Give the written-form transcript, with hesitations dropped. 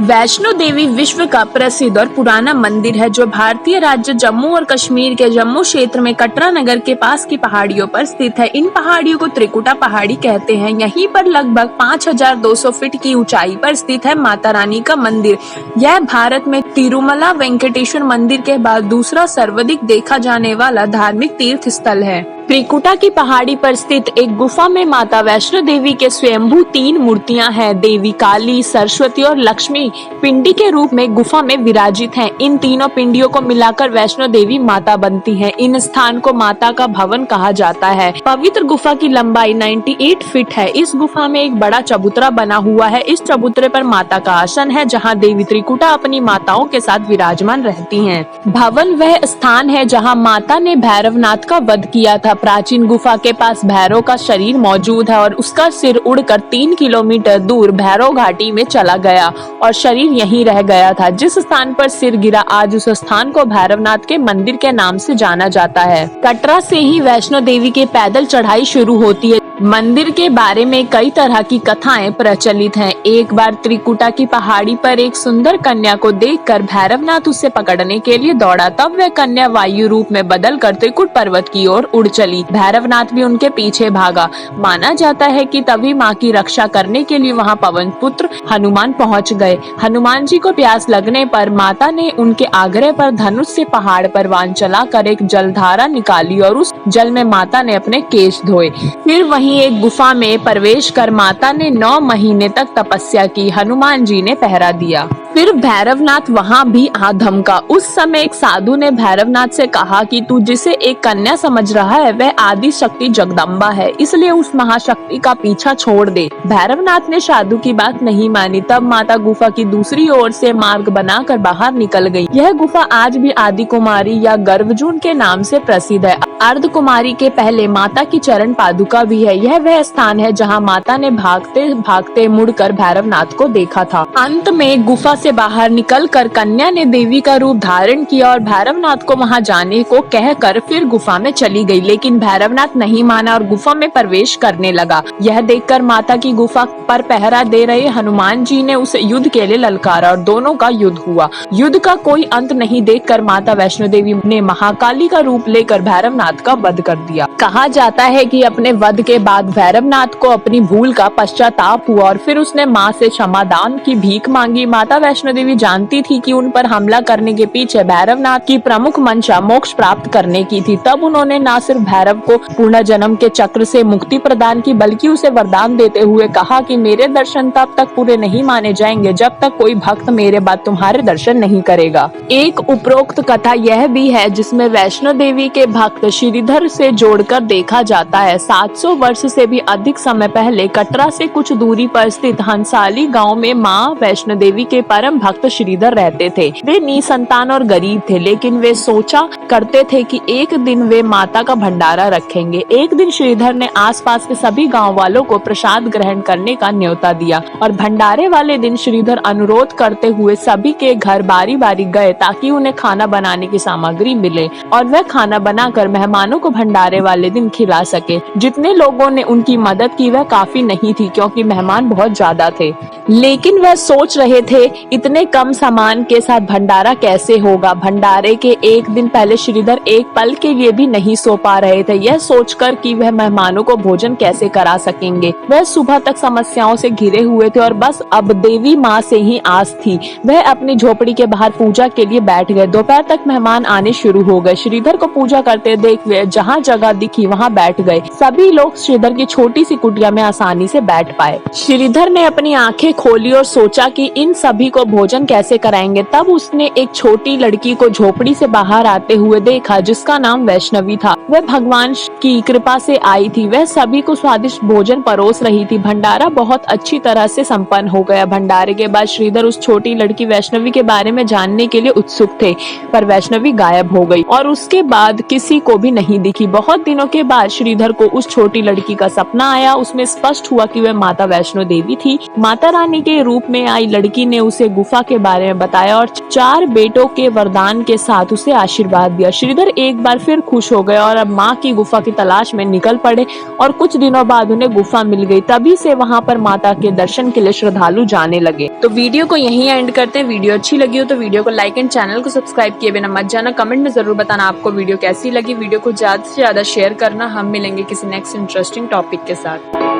वैष्णो देवी विश्व का प्रसिद्ध और पुराना मंदिर है जो भारतीय राज्य जम्मू और कश्मीर के जम्मू क्षेत्र में कटरा नगर के पास की पहाड़ियों पर स्थित है। इन पहाड़ियों को त्रिकुटा पहाड़ी कहते हैं। यहीं पर लगभग 5200 फीट की ऊंचाई पर स्थित है माता रानी का मंदिर। यह भारत में तिरुमला वेंकटेश्वर मंदिर के बाद दूसरा सर्वाधिक देखा जाने वाला धार्मिक तीर्थ स्थल है। त्रिकुटा की पहाड़ी पर स्थित एक गुफा में माता वैष्णो देवी के स्वयंभू 3 मूर्तियां हैं। देवी काली, सरस्वती और लक्ष्मी पिंडी के रूप में गुफा में विराजित हैं। इन तीनों पिंडियों को मिलाकर वैष्णो देवी माता बनती हैं। इन स्थान को माता का भवन कहा जाता है। पवित्र गुफा की लंबाई 98 फीट है। इस गुफा में एक बड़ा चबूतरा बना हुआ है। इस चबूतरे पर माता का आसन है जहाँ देवी त्रिकुटा अपनी माताओं के साथ विराजमान रहती है। भवन वह स्थान है जहाँ माता ने भैरवनाथ का वध किया था। प्राचीन गुफा के पास भैरव का शरीर मौजूद है और उसका सिर उड़कर 3 किलोमीटर दूर भैरव घाटी में चला गया और शरीर यहीं रह गया था। जिस स्थान पर सिर गिरा आज उस स्थान को भैरवनाथ के मंदिर के नाम से जाना जाता है। कटरा से ही वैष्णो देवी की पैदल चढ़ाई शुरू होती है। मंदिर के बारे में कई तरह की कथाएं प्रचलित हैं। एक बार त्रिकुटा की पहाड़ी पर एक सुंदर कन्या को देखकर भैरवनाथ उसे पकड़ने के लिए दौड़ा। तब वह कन्या वायु रूप में बदलकर त्रिकुट पर्वत की ओर उड़ चली। भैरवनाथ भी उनके पीछे भागा। माना जाता है कि तभी मां की रक्षा करने के लिए वहां पवन पुत्र हनुमान पहुंच गए। हनुमान जी को प्यास लगने पर माता ने उनके आग्रह पर धनुष से पहाड़ पर बाण चलाकर एक जलधारा निकाली और उस जल में माता ने अपने केश धोए। फिर वहीं एक गुफा में प्रवेश कर माता ने 9 महीने तक तपस्या की। हनुमान जी ने पहरा दिया। फिर भैरवनाथ वहां भी आ धमका। उस समय एक साधु ने भैरवनाथ से कहा कि तू जिसे एक कन्या समझ रहा है वह आदि शक्ति जगदम्बा है, इसलिए उस महाशक्ति का पीछा छोड़ दे। भैरवनाथ ने साधु की बात नहीं मानी। तब माता गुफा की दूसरी ओर से मार्ग बनाकर बाहर निकल गई। यह गुफा आज भी आदि कुमारी या गर्भजून के नाम से प्रसिद्ध है। अर्ध कुमारी के पहले माता की चरण पादुका भी है। यह वह स्थान है जहाँ माता ने भागते भागते मुड़कर भैरवनाथ को देखा था। अंत में गुफा से बाहर निकलकर कन्या ने देवी का रूप धारण किया और भैरवनाथ को वहां जाने को कहकर फिर गुफा में चली गई। लेकिन भैरवनाथ नहीं माना और गुफा में प्रवेश करने लगा। यह देखकर माता की गुफा पर पहरा दे रहे हनुमान जी ने उसे युद्ध के लिए ललकारा और दोनों का युद्ध हुआ। युद्ध का कोई अंत नहीं देखकर माता वैष्णो देवी ने महाकाली का रूप लेकर भैरवनाथ का वध कर दिया। कहा जाता है कि अपने वध के बाद भैरवनाथ को अपनी भूल का पश्चाताप हुआ और फिर उसने माँ से क्षमादान की भीख मांगी। माता वैष्णो देवी जानती थी कि उन पर हमला करने के पीछे भैरवनाथ की प्रमुख मंशा मोक्ष प्राप्त करने की थी। तब उन्होंने न सिर्फ भैरव को पूर्ण जन्म के चक्र से मुक्ति प्रदान की बल्कि उसे वरदान देते हुए कहा कि मेरे दर्शन तब तक पूरे नहीं माने जाएंगे जब तक कोई भक्त मेरे बाद तुम्हारे दर्शन नहीं करेगा। एक उपरोक्त कथा यह भी है जिसमें वैष्णो देवी के भक्त श्रीधर से जोड़कर देखा जाता है। 700 वर्ष से भी अधिक समय पहले कटरा से कुछ दूरी पर स्थित हंसाली गांव में मां वैष्णो देवी के परम भक्त श्रीधर रहते थे। वे निसंतान और गरीब थे, लेकिन वे सोचा करते थे कि एक दिन वे माता का भंडारा रखेंगे। एक दिन श्रीधर ने आसपास के सभी गांव वालों को प्रसाद ग्रहण करने का न्योता दिया और भंडारे वाले दिन श्रीधर अनुरोध करते हुए सभी के घर बारी बारी गए ताकि उन्हें खाना बनाने की सामग्री मिले और वह खाना बनाकर मेहमानों को भंडारे वाले दिन खिला सके। जितने लोगों ने उनकी मदद की वह काफी नहीं थी क्योंकि मेहमान बहुत ज्यादा थे, लेकिन वह सोच रहे थे इतने कम सामान के साथ भंडारा कैसे होगा। भंडारे के एक दिन पहले श्रीधर एक पल के लिए भी नहीं सो पा रहे थे, यह सोचकर कि वह मेहमानों को भोजन कैसे करा सकेंगे। वह सुबह तक समस्याओं से घिरे हुए थे और बस अब देवी माँ से ही आस थी। वह अपनी झोपड़ी के बाहर पूजा के लिए बैठ गए। दोपहर तक मेहमान आने शुरू हो गए। श्रीधर को पूजा करते देख वे जहाँ जगह दिखी वहाँ बैठ गए। सभी लोग श्रीधर की छोटी सी कुटिया में आसानी से बैठ पाए। श्रीधर ने अपनी आंखें खोली और सोचा कि इन सभी को भोजन कैसे कराएंगे। तब उसने एक छोटी लड़की को झोपड़ी से बाहर आते हुए देखा जिसका नाम वैष्णवी था। वह भगवान की कृपा से आई थी। वह सभी को स्वादिष्ट भोजन परोस रही थी। भंडारा बहुत अच्छी तरह से संपन्न हो गया। भंडारे के बाद श्रीधर उस छोटी लड़की वैष्णवी के बारे में जानने के लिए उत्सुक थे, पर वैष्णवी गायब हो गई और उसके बाद किसी को भी कभी नहीं दिखी। बहुत दिनों के बाद श्रीधर को उस छोटी लड़की का सपना आया। उसमें स्पष्ट हुआ कि वह माता वैष्णो देवी थी। माता रानी के रूप में आई लड़की ने उसे गुफा के बारे में बताया और 4 बेटों के वरदान के साथ उसे आशीर्वाद दिया। श्रीधर एक बार फिर खुश हो गए और अब माँ की गुफा की तलाश में निकल पड़े और कुछ दिनों बाद उन्हें गुफा मिल गई। तभी से वहाँ पर माता के दर्शन के लिए श्रद्धालु जाने लगे। तो वीडियो को यहीं एंड करते हैं। वीडियो अच्छी लगी हो तो वीडियो को लाइक एंड चैनल को सब्सक्राइब किए बिना मत जाना। कमेंट में जरूर बताना आपको वीडियो कैसी लगी। वीडियो को ज्यादा से ज्यादा शेयर करना। हम मिलेंगे किसी नेक्स्ट इंटरेस्टिंग टॉपिक के साथ।